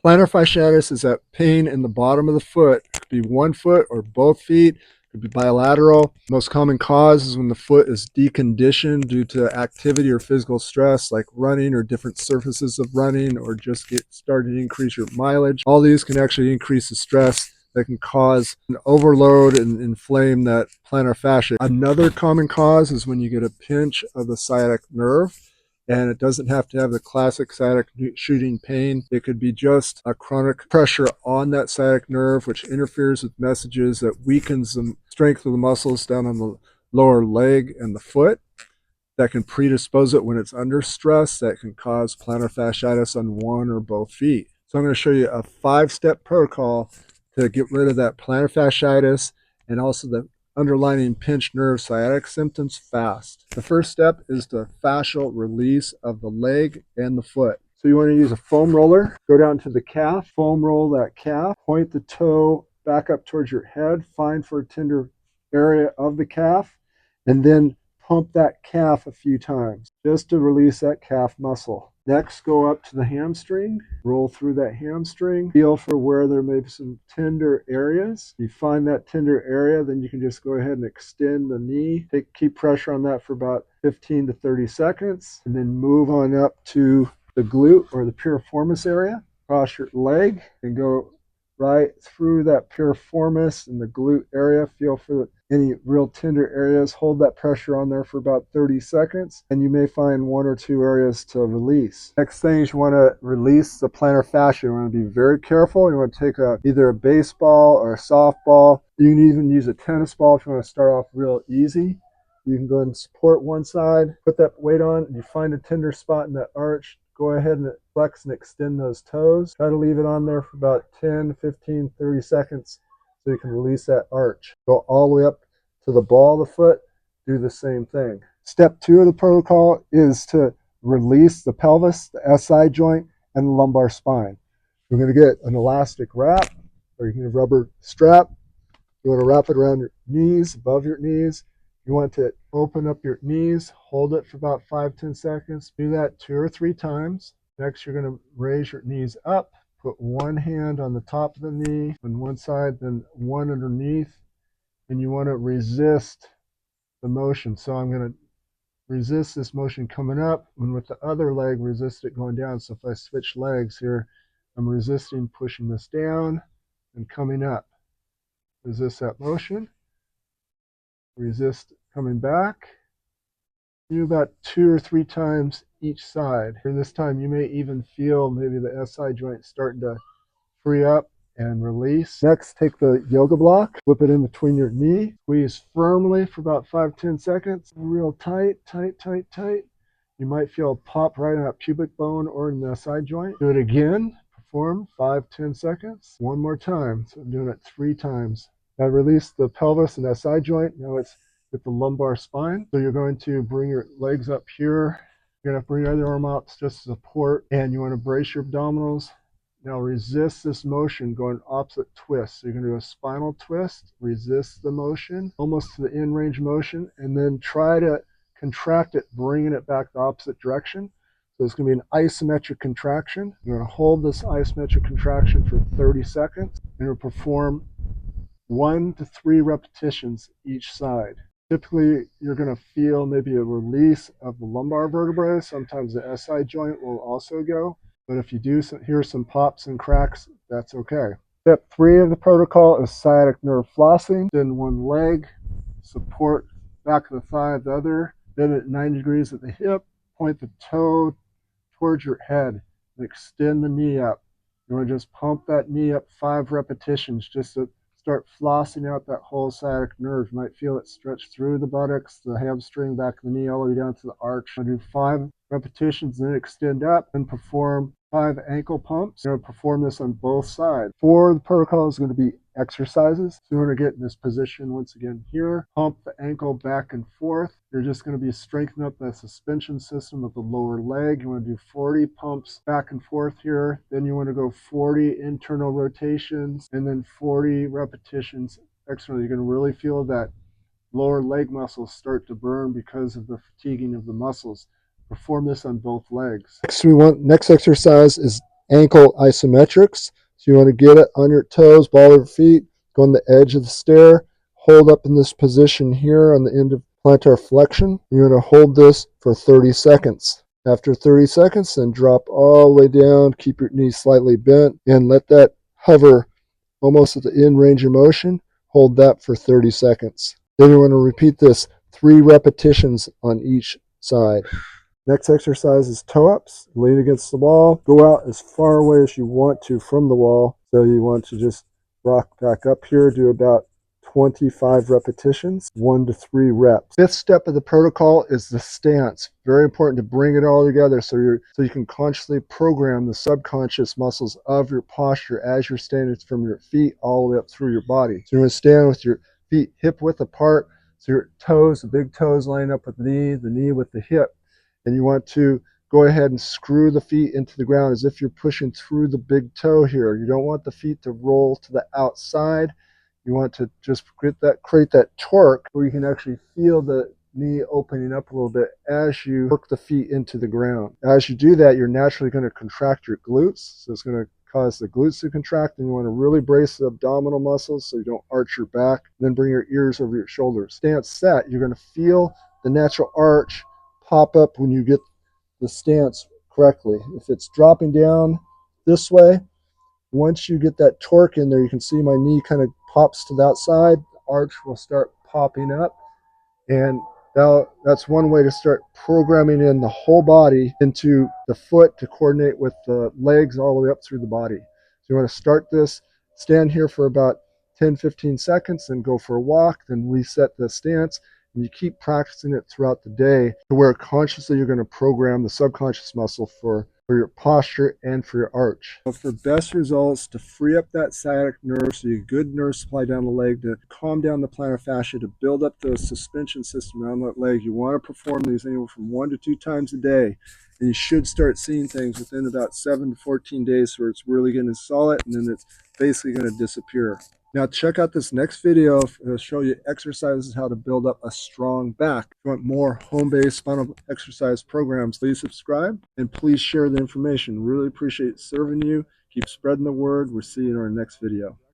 Plantar fasciitis is that pain in the bottom of the foot. It could be one foot or both feet. It could be bilateral. Most common cause is when the foot is deconditioned due to activity or physical stress like running or different surfaces of running, or just get started to increase your mileage. All these can actually increase the stress that can cause an overload and inflame that plantar fascia. Another common cause is when you get a pinch of the sciatic nerve. And it doesn't have to have the classic sciatic shooting pain. It could be just a chronic pressure on that sciatic nerve, which interferes with messages that weakens the strength of the muscles down on the lower leg and the foot. That can predispose it when it's under stress. That can cause plantar fasciitis on one or both feet. So I'm going to show you a 5-step protocol to get rid of that plantar fasciitis and also the underlying pinched nerve sciatic symptoms fast. The first step is the fascial release of the leg and the foot. So you want to use a foam roller, go down to the calf, foam roll that calf, point the toe back up towards your head, find for a tender area of the calf, and then pump that calf a few times just to release that calf muscle. Next, go up to the hamstring, roll through that hamstring, feel for where there may be some tender areas. You find that tender area, then you can just go ahead and extend the knee. Keep pressure on that for about 15 to 30 seconds, and then move on up to the glute or the piriformis area. Cross your leg and go right through that piriformis and the glute area. Feel for any real tender areas. Hold that pressure on there for about 30 seconds, and you may find one or two areas to release. Next thing is you want to release the plantar fascia. You want to be very careful. You want to take either a baseball or a softball. You can even use a tennis ball if you want to start off real easy. You can go ahead and support one side, put that weight on, and you find a tender spot in that arch. Go ahead and flex and extend those toes. Try to leave it on there for about 10, 15, 30 seconds so you can release that arch. Go all the way up to the ball of the foot. Do the same thing. Step 2 of the protocol is to release the pelvis, the SI joint, and the lumbar spine. We're going to get an elastic wrap, or you can get a rubber strap. You want to wrap it around your knees, above your knees. You want to open up your knees, hold it for about 5-10 seconds. Do that 2 or 3 times. Next, you're going to raise your knees up. Put one hand on the top of the knee on one side, then one underneath. And you want to resist the motion. So I'm going to resist this motion coming up, and with the other leg, resist it going down. So if I switch legs here, I'm resisting pushing this down and coming up. Resist that motion. Resist coming back. Do about 2 or 3 times each side. And this time you may even feel maybe the SI joint starting to free up and release. Next, take the yoga block, flip it in between your knee, squeeze firmly for about 5-10 seconds, real tight, tight, tight, tight. You might feel a pop right in that pubic bone or in the SI joint. Do it again, perform 5-10 seconds. One more time, so I'm doing it 3 times. Now release the pelvis and SI joint. Now it's with the lumbar spine. So you're going to bring your legs up here. You're going to bring your other arm out just to support, and you want to brace your abdominals. Now resist this motion, going opposite twist. So you're going to do a spinal twist, resist the motion, almost to the in range motion, and then try to contract it, bringing it back the opposite direction. So it's going to be an isometric contraction. You're going to hold this isometric contraction for 30 seconds, and you'll perform 1 to 3 repetitions each side. Typically, you're going to feel maybe a release of the lumbar vertebrae. Sometimes the SI joint will also go. But if you do hear some pops and cracks, that's okay. Step 3 of the protocol is sciatic nerve flossing. Then one leg, support back of the thigh of the other, bend it 90 degrees at the hip, point the toe towards your head, and extend the knee up. You want to just pump that knee up 5 repetitions just to start flossing out that whole sciatic nerve. You might feel it stretch through the buttocks, the hamstring, back of the knee, all the way down to the arch. I'll do 5 repetitions, then extend up and perform 5 ankle pumps. You're going to perform this on both sides. 4 of the protocol is going to be exercises. So you're going to get in this position once again here. Pump the ankle back and forth. You're just going to be strengthening up the suspension system of the lower leg. You want to do 40 pumps back and forth here. Then you want to go 40 internal rotations and then 40 repetitions externally. You're going to really feel that lower leg muscles start to burn because of the fatiguing of the muscles. Perform this on both legs. Next exercise is ankle isometrics. So you want to get it on your toes, ball of your feet, go on the edge of the stair, hold up in this position here on the end of plantar flexion. You're going to hold this for 30 seconds. After 30 seconds, then drop all the way down, keep your knees slightly bent, and let that hover almost at the end range of motion. Hold that for 30 seconds. Then you want to repeat this 3 repetitions on each side. Next exercise is toe-ups. Lean against the wall. Go out as far away as you want to from the wall. So you want to just rock back up here, do about 25 repetitions, 1 to 3 reps. Fifth step of the protocol is the stance. Very important to bring it all together so you can consciously program the subconscious muscles of your posture as you're standing from your feet all the way up through your body. So you're going to stand with your feet hip width apart, so your toes, the big toes line up with the knee with the hip. And you want to go ahead and screw the feet into the ground as if you're pushing through the big toe here. You don't want the feet to roll to the outside. You want to just create that torque where you can actually feel the knee opening up a little bit as you work the feet into the ground. As you do that, you're naturally going to contract your glutes. So it's going to cause the glutes to contract, and you want to really brace the abdominal muscles so you don't arch your back. Then bring your ears over your shoulders. Stance set, you're going to feel the natural arch pop up when you get the stance correctly. If it's dropping down this way, once you get that torque in there, you can see my knee kind of pops to that side. The arch will start popping up. And that's one way to start programming in the whole body into the foot to coordinate with the legs all the way up through the body. So you want to start this, stand here for about 10-15 seconds, then go for a walk, then reset the stance. And you keep practicing it throughout the day to where consciously you're going to program the subconscious muscle for your posture and for your arch. So for best results, to free up that sciatic nerve so you get good nerve supply down the leg, to calm down the plantar fascia, to build up the suspension system around that leg, you want to perform these anywhere from 1 to 2 times a day. And you should start seeing things within about 7 to 14 days where it's really going to solid, and then it's basically going to disappear. Now check out this next video. It'll show you exercises how to build up a strong back. If you want more home-based spinal exercise programs, please subscribe and please share the information. Really appreciate serving you. Keep spreading the word. We'll see you in our next video.